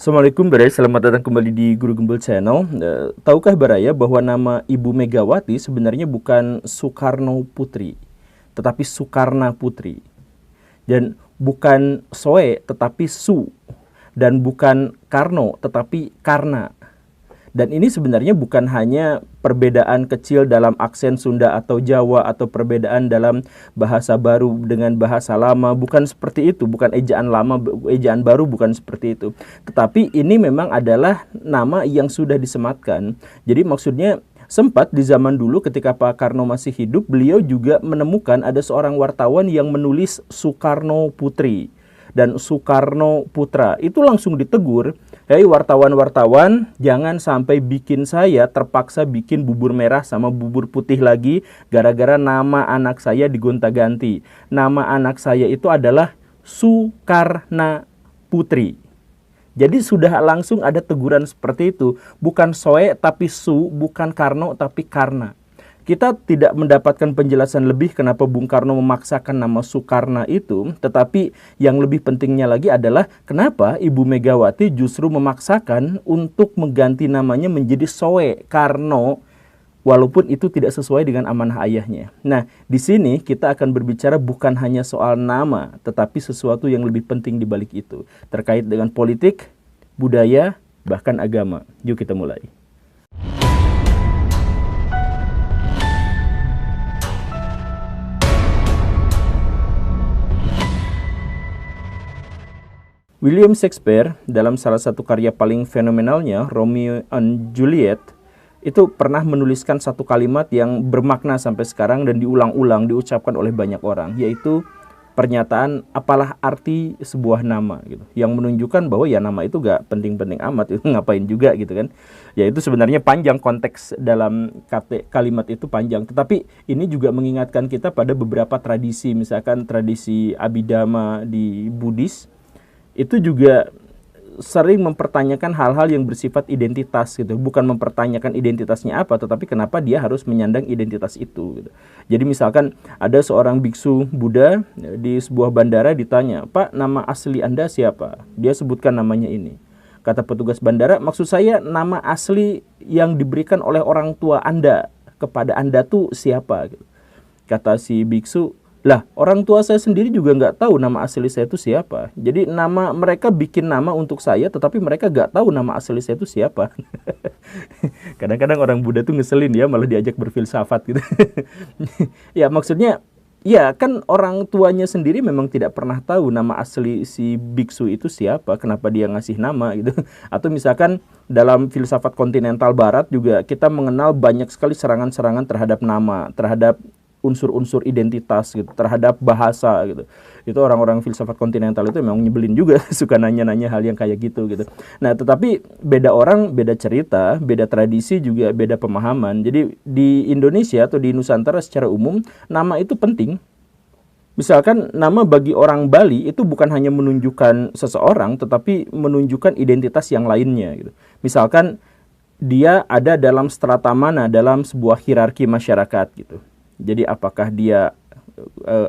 Assalamualaikum Baraya, selamat datang kembali di Guru Gembel Channel. Tahukah Baraya bahwa nama Ibu Megawati sebenarnya bukan Soekarno Putri, tetapi Soekarna Putri. Dan bukan Soe, tetapi Su. Dan bukan Karno, tetapi Karna. Dan ini sebenarnya bukan hanya perbedaan kecil dalam aksen Sunda atau Jawa atau perbedaan dalam bahasa baru dengan bahasa lama, bukan seperti itu, bukan ejaan lama, ejaan baru, bukan seperti itu. Tetapi ini memang adalah nama yang sudah disematkan. Jadi maksudnya sempat di zaman dulu ketika Pak Karno masih hidup, beliau juga menemukan ada seorang wartawan yang menulis Soekarno Putri dan Soekarno Putra. Itu langsung ditegur, hei wartawan-wartawan, jangan sampai bikin saya terpaksa bikin bubur merah sama bubur putih lagi gara-gara nama anak saya digonta-ganti. Nama anak saya itu adalah Soekarna Putri. Jadi sudah langsung ada teguran seperti itu. Bukan Soe tapi Su, bukan Karno tapi Karna. Kita tidak mendapatkan penjelasan lebih kenapa Bung Karno memaksakan nama Soekarna itu, tetapi yang lebih pentingnya lagi adalah kenapa Ibu Megawati justru memaksakan untuk mengganti namanya menjadi Soe Karno, walaupun itu tidak sesuai dengan amanah ayahnya. Nah, di sini kita akan berbicara bukan hanya soal nama, tetapi sesuatu yang lebih penting di balik itu, terkait dengan politik, budaya, bahkan agama. Yuk kita mulai. William Shakespeare dalam salah satu karya paling fenomenalnya, Romeo and Juliet, itu pernah menuliskan satu kalimat yang bermakna sampai sekarang dan diulang-ulang diucapkan oleh banyak orang, yaitu pernyataan apalah arti sebuah nama gitu, yang menunjukkan bahwa ya nama itu gak penting-penting amat, itu ngapain juga gitu kan. Ya itu sebenarnya panjang, konteks dalam kalimat itu panjang, tetapi ini juga mengingatkan kita pada beberapa tradisi, misalkan tradisi Abhidhamma di Buddhis itu juga sering mempertanyakan hal-hal yang bersifat identitas gitu, bukan mempertanyakan identitasnya apa, tetapi kenapa dia harus menyandang identitas itu gitu. Jadi misalkan ada seorang biksu Buddha di sebuah bandara ditanya, "Pak, nama asli Anda siapa?" Dia sebutkan namanya ini. Kata petugas bandara, "Maksud saya nama asli yang diberikan oleh orang tua Anda kepada Anda tuh siapa?" Gitu. Kata si biksu, "Lah, orang tua saya sendiri juga nggak tahu nama asli saya itu siapa. Jadi nama mereka bikin nama untuk saya, tetapi mereka nggak tahu nama asli saya itu siapa." Kadang-kadang orang Buddha tuh ngeselin ya, malah diajak berfilsafat gitu. Ya maksudnya, ya kan orang tuanya sendiri memang tidak pernah tahu nama asli si biksu itu siapa, kenapa dia ngasih nama gitu. Atau misalkan dalam filsafat kontinental barat juga kita mengenal banyak sekali serangan-serangan terhadap nama, terhadap unsur-unsur identitas gitu, terhadap bahasa gitu. Itu orang-orang filsafat kontinental itu memang nyebelin juga, suka nanya-nanya hal yang kayak gitu gitu. Nah, tetapi beda orang, beda cerita, beda tradisi juga beda pemahaman. Jadi di Indonesia atau di Nusantara secara umum, nama itu penting. Misalkan nama bagi orang Bali itu bukan hanya menunjukkan seseorang, tetapi menunjukkan identitas yang lainnya gitu. Misalkan dia ada dalam strata mana dalam sebuah hierarki masyarakat gitu. Jadi apakah dia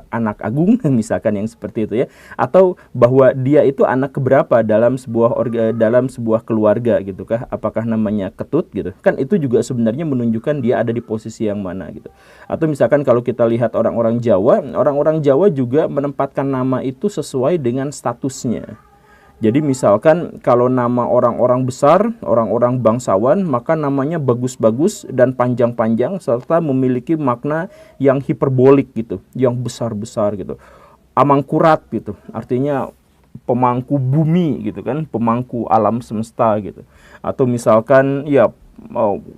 anak agung misalkan yang seperti itu ya, atau bahwa dia itu anak keberapa dalam sebuah keluarga gitu kah? Apakah namanya Ketut gitu? Kan itu juga sebenarnya menunjukkan dia ada di posisi yang mana gitu. Atau misalkan kalau kita lihat orang-orang Jawa juga menempatkan nama itu sesuai dengan statusnya. Jadi misalkan kalau nama orang-orang besar, orang-orang bangsawan, maka namanya bagus-bagus dan panjang-panjang serta memiliki makna yang hiperbolik gitu, yang besar-besar gitu. Amangkurat gitu, artinya pemangku bumi gitu kan, pemangku alam semesta gitu. Atau misalkan ya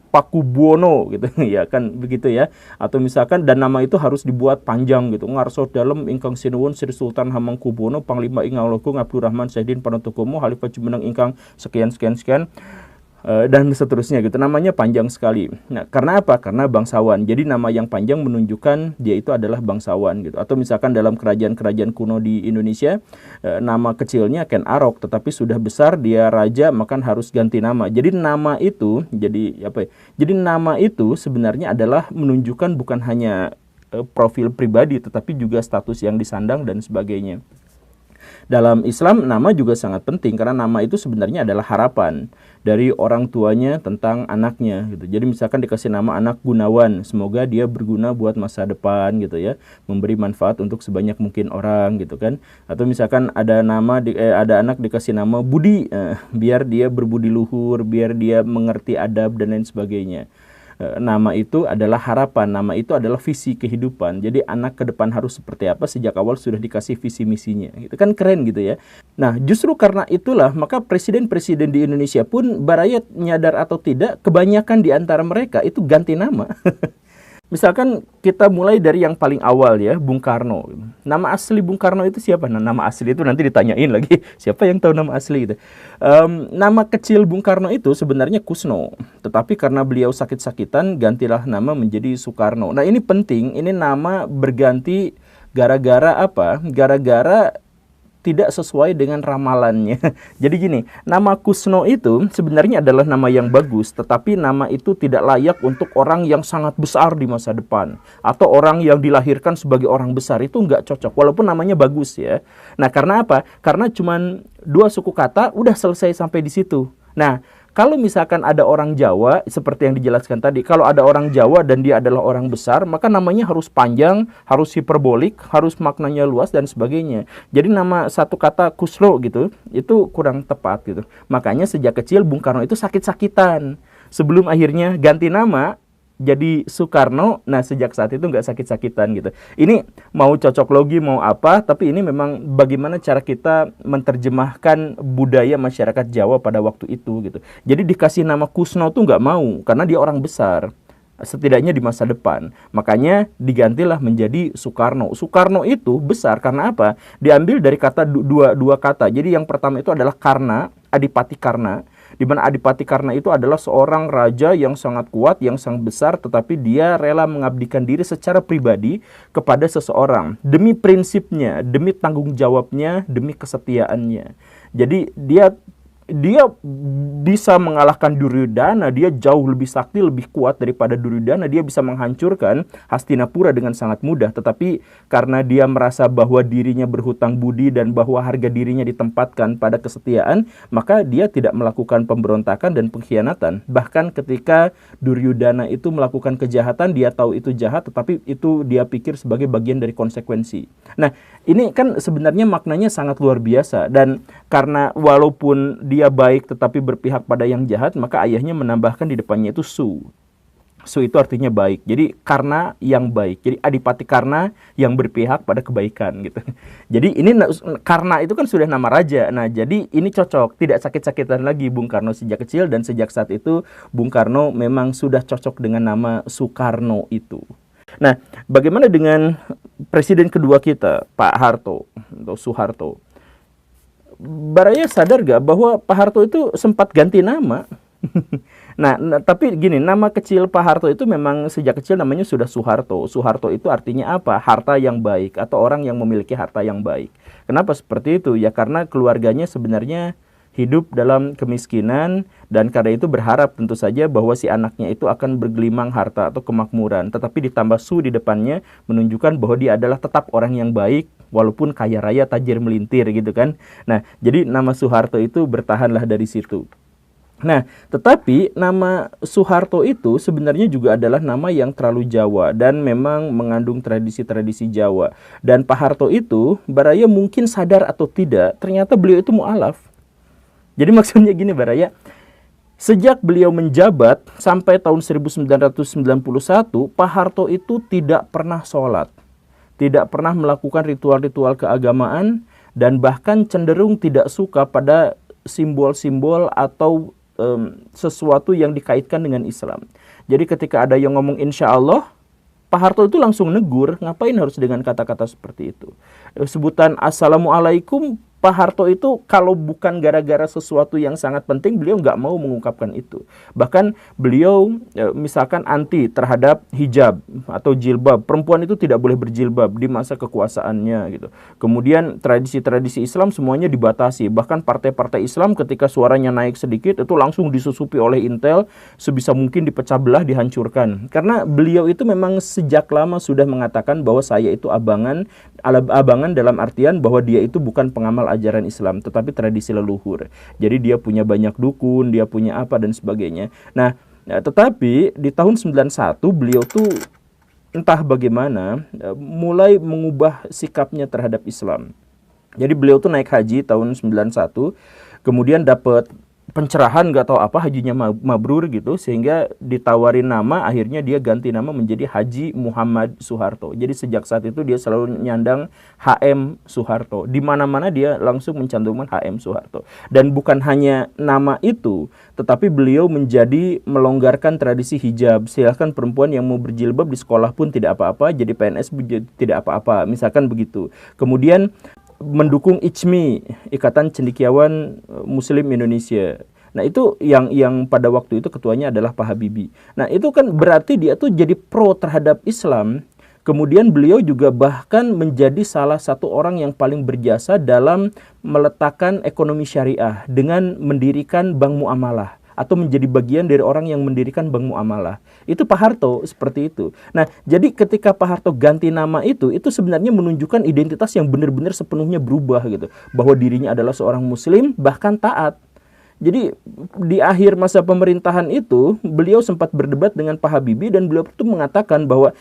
Pakubuwono gitu ya kan begitu ya. Atau misalkan dan nama itu harus dibuat panjang gitu, ngarso dalem ingkang sinuwun Sri Sultan Hamengkubuwono Panglima ing Ngalogung Abdurrahman Saidin Panotokomo Khalifah Jumeneng ingkang sekian dan seterusnya gitu. Namanya panjang sekali. Nah, karena apa? Karena bangsawan. Jadi nama yang panjang menunjukkan dia itu adalah bangsawan gitu. Atau misalkan dalam kerajaan-kerajaan kuno di Indonesia, nama kecilnya Ken Arok, tetapi sudah besar dia raja, maka harus ganti nama. Jadi nama itu Jadi nama itu sebenarnya adalah menunjukkan bukan hanya profil pribadi, tetapi juga status yang disandang dan sebagainya. Dalam Islam, nama juga sangat penting karena nama itu sebenarnya adalah harapan dari orang tuanya tentang anaknya gitu. Jadi misalkan dikasih nama anak Gunawan, semoga dia berguna buat masa depan gitu ya, memberi manfaat untuk sebanyak mungkin orang gitu kan. Atau misalkan ada ada anak dikasih nama Budi, biar dia berbudi luhur, biar dia mengerti adab dan lain sebagainya. Nama itu adalah harapan, nama itu adalah visi kehidupan. Jadi anak ke depan harus seperti apa sejak awal sudah dikasih visi misinya. Itu kan keren gitu ya. Nah, justru karena itulah maka presiden-presiden di Indonesia pun barayat nyadar atau tidak, kebanyakan di antara mereka itu ganti nama. Misalkan kita mulai dari yang paling awal ya, Bung Karno. Nama asli Bung Karno itu siapa? Nah, nama asli itu nanti ditanyain lagi. Siapa yang tahu nama asli itu? Nama kecil Bung Karno itu sebenarnya Kusno. Tetapi karena beliau sakit-sakitan, gantilah nama menjadi Soekarno. Nah, ini penting. Ini nama berganti gara-gara apa? Gara-gara tidak sesuai dengan ramalannya. Jadi gini, nama Kusno itu sebenarnya adalah nama yang bagus, tetapi nama itu tidak layak untuk orang yang sangat besar di masa depan. Atau orang yang dilahirkan sebagai orang besar, itu nggak cocok, walaupun namanya bagus ya. Nah, karena apa? Karena cuma 2 suku kata, udah selesai sampai di situ. Nah, kalau misalkan ada orang Jawa, seperti yang dijelaskan tadi, kalau ada orang Jawa dan dia adalah orang besar, maka namanya harus panjang, harus hiperbolik, harus maknanya luas, dan sebagainya. Jadi nama satu kata Kusno gitu, itu kurang tepat gitu. Makanya sejak kecil Bung Karno itu sakit-sakitan. Sebelum akhirnya ganti nama, jadi Soekarno, nah sejak saat itu nggak sakit-sakitan gitu. Ini mau cocok logi, mau apa, tapi ini memang bagaimana cara kita menerjemahkan budaya masyarakat Jawa pada waktu itu gitu. Jadi dikasih nama Kusno tuh nggak mau, karena dia orang besar, setidaknya di masa depan. Makanya digantilah menjadi Soekarno. Soekarno itu besar karena apa? Diambil dari kata dua kata. Jadi yang pertama itu adalah Karna, Adipati Karna, di mana Adipati Karna itu adalah seorang raja yang sangat kuat, yang sangat besar, tetapi dia rela mengabdikan diri secara pribadi kepada seseorang demi prinsipnya, demi tanggung jawabnya, demi kesetiaannya. Jadi dia bisa mengalahkan Duryodhana, dia jauh lebih sakti, lebih kuat daripada Duryodhana, dia bisa menghancurkan Hastinapura dengan sangat mudah, tetapi karena dia merasa bahwa dirinya berhutang budi dan bahwa harga dirinya ditempatkan pada kesetiaan, maka dia tidak melakukan pemberontakan dan pengkhianatan. Bahkan ketika Duryodhana itu melakukan kejahatan, dia tahu itu jahat, tetapi itu dia pikir sebagai bagian dari konsekuensi. Nah, ini kan sebenarnya maknanya sangat luar biasa, dan karena walaupun dia baik tetapi berpihak pada yang jahat, maka ayahnya menambahkan di depannya itu Su. Su itu artinya baik. Jadi Karna yang baik. Jadi Adipati Karna yang berpihak pada kebaikan gitu. Jadi ini Karna itu kan sudah nama raja. Nah, jadi ini cocok, tidak sakit-sakitan lagi Bung Karno sejak kecil, dan sejak saat itu Bung Karno memang sudah cocok dengan nama Soekarno itu. Nah, bagaimana dengan presiden kedua kita, Pak Harto atau Soeharto? Baraya sadar gak bahwa Pak Harto itu sempat ganti nama? Nah, tapi gini, nama kecil Pak Harto itu memang sejak kecil namanya sudah Soeharto. Soeharto itu artinya apa? Harta yang baik, atau orang yang memiliki harta yang baik. Kenapa seperti itu? Ya karena keluarganya sebenarnya hidup dalam kemiskinan, dan karena itu berharap tentu saja bahwa si anaknya itu akan bergelimang harta atau kemakmuran. Tetapi ditambah Su di depannya menunjukkan bahwa dia adalah tetap orang yang baik, walaupun kaya raya tajir melintir gitu kan. Nah, jadi nama Soeharto itu bertahanlah dari situ. Nah, tetapi nama Soeharto itu sebenarnya juga adalah nama yang terlalu Jawa dan memang mengandung tradisi-tradisi Jawa. Dan Pak Harto itu, Baraya mungkin sadar atau tidak, ternyata beliau itu mu'alaf. Jadi maksudnya gini Baraya, sejak beliau menjabat sampai tahun 1991, Pak Harto itu tidak pernah sholat, tidak pernah melakukan ritual-ritual keagamaan, dan bahkan cenderung tidak suka pada simbol-simbol atau sesuatu yang dikaitkan dengan Islam. Jadi ketika ada yang ngomong insya Allah, Pak Harto itu langsung negur, ngapain harus dengan kata-kata seperti itu. Sebutan Assalamualaikum Pak Harto itu kalau bukan gara-gara sesuatu yang sangat penting, beliau nggak mau mengungkapkan itu. Bahkan beliau misalkan anti terhadap hijab atau jilbab. Perempuan itu tidak boleh berjilbab di masa kekuasaannya gitu. Kemudian tradisi-tradisi Islam semuanya dibatasi. Bahkan partai-partai Islam ketika suaranya naik sedikit itu langsung disusupi oleh intel, sebisa mungkin dipecah belah, dihancurkan. Karena beliau itu memang sejak lama sudah mengatakan bahwa saya itu abangan dalam artian bahwa dia itu bukan pengamal ajaran Islam, tetapi tradisi leluhur. Jadi dia punya banyak dukun, dia punya apa dan sebagainya. Nah, tetapi di tahun 91 beliau tuh entah bagaimana mulai mengubah sikapnya terhadap Islam. Jadi beliau tuh naik haji tahun 91, kemudian dapat pencerahan nggak tahu apa, hajinya mabrur gitu, sehingga ditawarin nama, akhirnya dia ganti nama menjadi Haji Muhammad Soeharto. Jadi sejak saat itu dia selalu nyandang HM Soeharto. Di mana-mana dia langsung mencantumkan HM Soeharto. Dan bukan hanya nama itu, tetapi beliau menjadi melonggarkan tradisi hijab. Silahkan perempuan yang mau berjilbab di sekolah pun tidak apa-apa, jadi PNS tidak apa-apa, misalkan begitu. Kemudian mendukung ICMI, Ikatan Cendekiawan Muslim Indonesia. Nah, itu yang pada waktu itu ketuanya adalah Pak Habibie. Nah, itu kan berarti dia tuh jadi pro terhadap Islam. Kemudian beliau juga bahkan menjadi salah satu orang yang paling berjasa dalam meletakkan ekonomi syariah dengan mendirikan Bank Muamalah, atau menjadi bagian dari orang yang mendirikan Bank Muamalah. Itu Pak Harto seperti itu. Nah, jadi ketika Pak Harto ganti nama itu sebenarnya menunjukkan identitas yang benar-benar sepenuhnya berubah gitu. Bahwa dirinya adalah seorang muslim, bahkan taat. Jadi di akhir masa pemerintahan itu, beliau sempat berdebat dengan Pak Habibie dan beliau itu mengatakan bahwa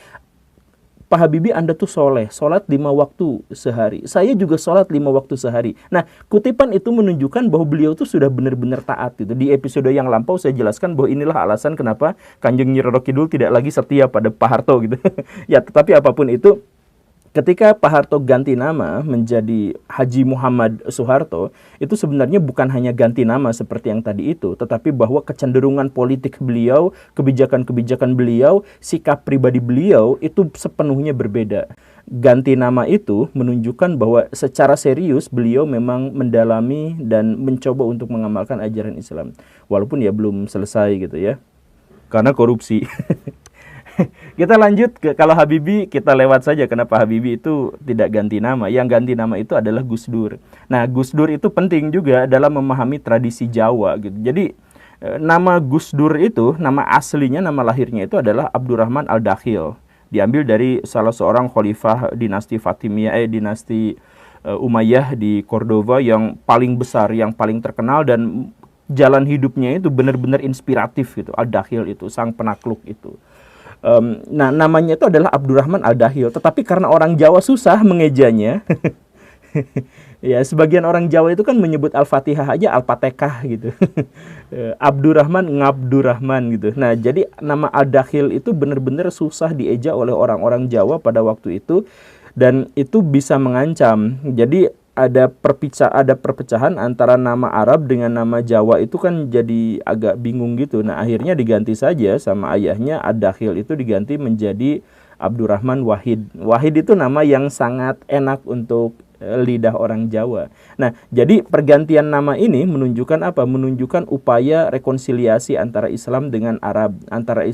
Pak Habibie, Anda tuh soleh, sholat 5 waktu sehari. Saya juga sholat 5 waktu sehari. Nah, kutipan itu menunjukkan bahwa beliau tuh sudah benar-benar taat gitu. Di episode yang lampau saya jelaskan bahwa inilah alasan kenapa Kanjeng Nyi Roro Kidul tidak lagi setia pada Pak Harto gitu. Ya, tetapi apapun itu, ketika Pak Harto ganti nama menjadi Haji Muhammad Soeharto, itu sebenarnya bukan hanya ganti nama seperti yang tadi itu, tetapi bahwa kecenderungan politik beliau, kebijakan-kebijakan beliau, sikap pribadi beliau itu sepenuhnya berbeda. Ganti nama itu menunjukkan bahwa secara serius beliau memang mendalami dan mencoba untuk mengamalkan ajaran Islam. Walaupun ya belum selesai gitu ya, karena korupsi. Kita lanjut ke, kalau Habibie kita lewat saja, kenapa Habibie itu tidak ganti nama. Yang ganti nama itu adalah Gus Dur. Nah, Gus Dur itu penting juga dalam memahami tradisi Jawa gitu. Jadi nama Gus Dur itu, nama aslinya, nama lahirnya itu adalah Abdurrahman Al-Dakhil. Diambil dari salah seorang khalifah dinasti Fatimiyah, dinasti Umayyah di Cordova yang paling besar, yang paling terkenal, dan jalan hidupnya itu benar-benar inspiratif gitu. Al-Dakhil itu, sang penakluk itu. Nah, namanya itu adalah Abdurrahman Al-Dakhil, tetapi karena orang Jawa susah mengejanya, ya sebagian orang Jawa itu kan menyebut Al-Fatihah aja Al-Fatihah gitu. Abdurrahman Ngabdurrahman gitu. Nah, jadi nama Al-Dakhil itu benar-benar susah dieja oleh orang-orang Jawa pada waktu itu, dan itu bisa mengancam. Jadi ada perpecahan antara nama Arab dengan nama Jawa, itu kan jadi agak bingung gitu. Nah, akhirnya diganti saja sama ayahnya, Ad-Dakhil itu diganti menjadi Abdurrahman Wahid. Wahid itu nama yang sangat enak untuk lidah orang Jawa. Nah, jadi pergantian nama ini menunjukkan apa? Menunjukkan upaya rekonsiliasi antara Islam dengan Arab, antara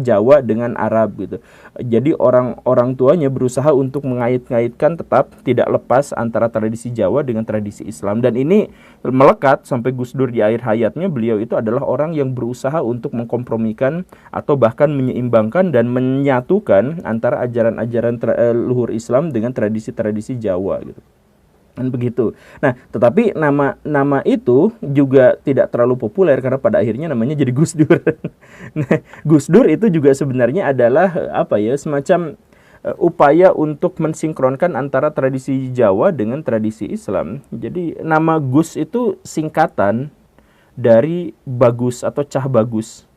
Jawa dengan Arab gitu. Jadi orang tuanya berusaha untuk mengait-ngaitkan, tetap tidak lepas antara tradisi Jawa dengan tradisi Islam, dan ini melekat sampai Gus Dur di akhir hayatnya. Beliau itu adalah orang yang berusaha untuk mengkompromikan atau bahkan menyeimbangkan dan menyatukan antara ajaran-ajaran luhur Islam dengan tradisi-tradisi Jawa gitu. Dan begitu. Nah, tetapi nama itu juga tidak terlalu populer karena pada akhirnya namanya jadi Gus Dur. Nah, Gus Dur itu juga sebenarnya adalah semacam upaya untuk mensinkronkan antara tradisi Jawa dengan tradisi Islam. Jadi nama Gus itu singkatan dari bagus atau cah bagus.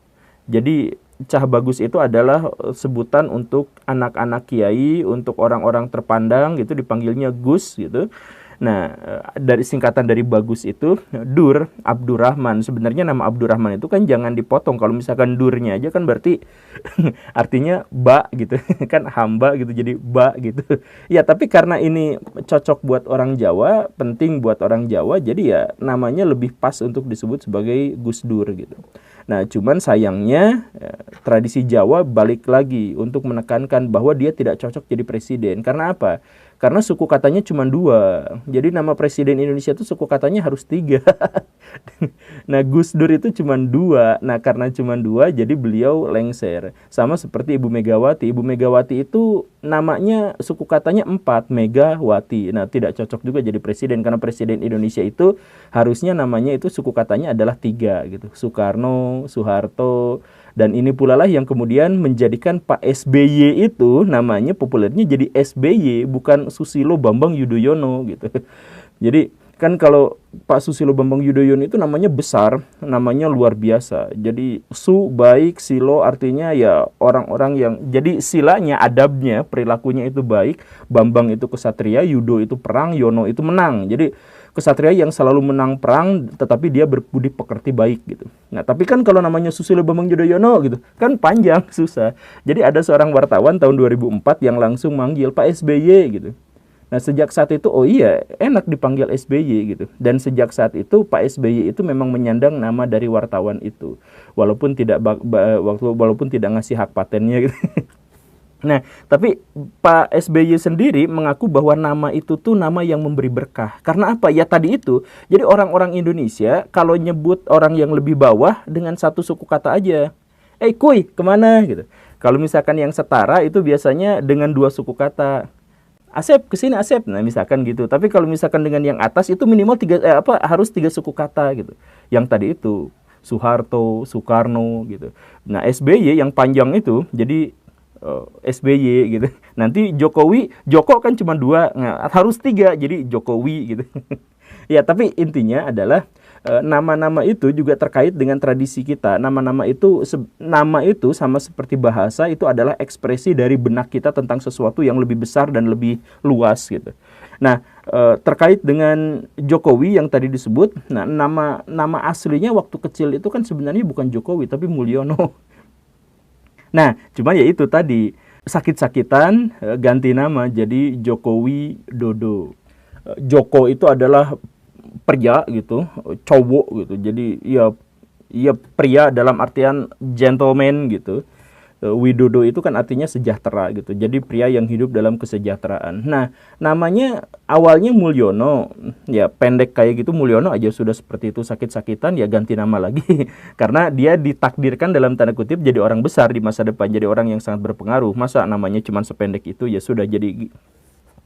Jadi cah bagus itu adalah sebutan untuk anak-anak kiai, untuk orang-orang terpandang gitu, dipanggilnya Gus gitu. Nah, dari singkatan dari bagus itu Dur Abdurrahman. Sebenarnya nama Abdurrahman itu kan jangan dipotong. Kalau misalkan Durnya aja kan berarti artinya ba gitu. Kan hamba gitu jadi ba gitu. Ya, tapi karena ini cocok buat orang Jawa, penting buat orang Jawa, jadi ya namanya lebih pas untuk disebut sebagai Gus Dur gitu. Nah, cuman sayangnya tradisi Jawa balik lagi untuk menekankan bahwa dia tidak cocok jadi presiden. Karena apa? Karena suku katanya cuma 2. Jadi nama presiden Indonesia itu suku katanya harus 3. Nah, Gus Dur itu cuma 2. Nah, karena cuma 2, jadi beliau lengser. Sama seperti Ibu Megawati. Ibu Megawati itu namanya suku katanya 4, Megawati. Nah, tidak cocok juga jadi presiden. Karena presiden Indonesia itu harusnya namanya itu suku katanya adalah 3 gitu. Soekarno, Soeharto. Dan ini pula lah yang kemudian menjadikan Pak SBY itu namanya populernya jadi SBY, bukan Susilo Bambang Yudhoyono gitu. Jadi kan kalau Pak Susilo Bambang Yudhoyono itu namanya besar, namanya luar biasa. Jadi su baik, silo artinya ya orang-orang yang, jadi silanya, adabnya, perilakunya itu baik, Bambang itu kesatria, Yudo itu perang, Yono itu menang. Jadi kesatria yang selalu menang perang tetapi dia berbudi pekerti baik gitu. Nah, tapi kan kalau namanya Susilo Bambang Yudhoyono gitu, kan panjang, susah. Jadi ada seorang wartawan tahun 2004 yang langsung manggil Pak SBY gitu. Nah, sejak saat itu, oh iya, enak dipanggil SBY gitu. Dan sejak saat itu Pak SBY itu memang menyandang nama dari wartawan itu. Walaupun tidak walaupun tidak ngasih hak patennya gitu. Nah, tapi Pak SBY sendiri mengaku bahwa nama itu tuh nama yang memberi berkah. Karena apa? Ya tadi itu. Jadi orang-orang Indonesia kalau nyebut orang yang lebih bawah dengan satu suku kata aja. Kuy, kemana? Gitu. Kalau misalkan yang setara itu biasanya dengan 2 suku kata. Asep, kesini Asep. Nah, misalkan gitu. Tapi kalau misalkan dengan yang atas itu minimal harus 3 suku kata gitu. Yang tadi itu Soeharto, Soekarno gitu. Nah, SBY yang panjang itu jadi SBY gitu. Nanti Jokowi, Joko kan cuma 2, nah, harus 3 jadi Jokowi gitu. Ya, tapi intinya adalah nama-nama itu juga terkait dengan tradisi kita. Nama-nama itu nama itu sama seperti bahasa, itu adalah ekspresi dari benak kita tentang sesuatu yang lebih besar dan lebih luas gitu. Nah, terkait dengan Jokowi yang tadi disebut, nah nama aslinya waktu kecil itu kan sebenarnya bukan Jokowi tapi Mulyono. Nah, cuma ya itu tadi, sakit-sakitan ganti nama jadi Jokowi Dodo. Joko itu adalah pria gitu, cowok gitu. Jadi ya pria dalam artian gentleman gitu. Widodo itu kan artinya sejahtera gitu. Jadi pria yang hidup dalam kesejahteraan. Nah, namanya awalnya Mulyono. Ya pendek kayak gitu, Mulyono aja sudah seperti itu, sakit-sakitan ya ganti nama lagi. Karena dia ditakdirkan dalam tanda kutip jadi orang besar di masa depan, jadi orang yang sangat berpengaruh. Masa namanya cuma sependek itu, ya sudah jadi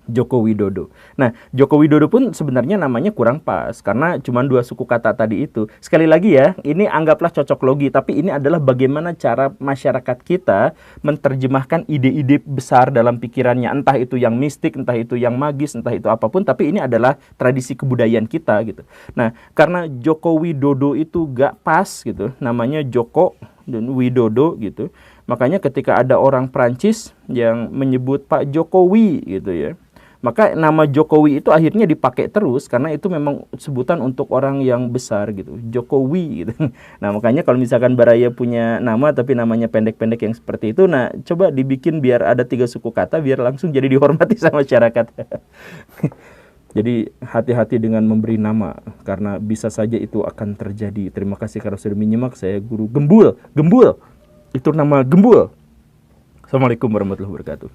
Joko Widodo. Nah, Joko Widodo pun sebenarnya namanya kurang pas karena cuma 2 suku kata tadi itu. Sekali lagi ya, ini anggaplah cocok logi, tapi ini adalah bagaimana cara masyarakat kita menerjemahkan ide-ide besar dalam pikirannya, entah itu yang mistik, entah itu yang magis, entah itu apapun, tapi ini adalah tradisi kebudayaan kita gitu. Nah, karena Joko Widodo itu gak pas gitu, namanya Joko dan Widodo gitu. Makanya ketika ada orang Prancis yang menyebut Pak Jokowi gitu ya, maka nama Jokowi itu akhirnya dipakai terus karena itu memang sebutan untuk orang yang besar gitu, Jokowi gitu. Nah, makanya kalau misalkan Baraya punya nama tapi namanya pendek-pendek yang seperti itu, nah coba dibikin biar ada 3 suku kata biar langsung jadi dihormati sama masyarakat. Jadi hati-hati dengan memberi nama karena bisa saja itu akan terjadi. Terima kasih karena sudah menyimak. Saya Guru Gembul. Itu nama Gembul. Assalamualaikum warahmatullahi wabarakatuh.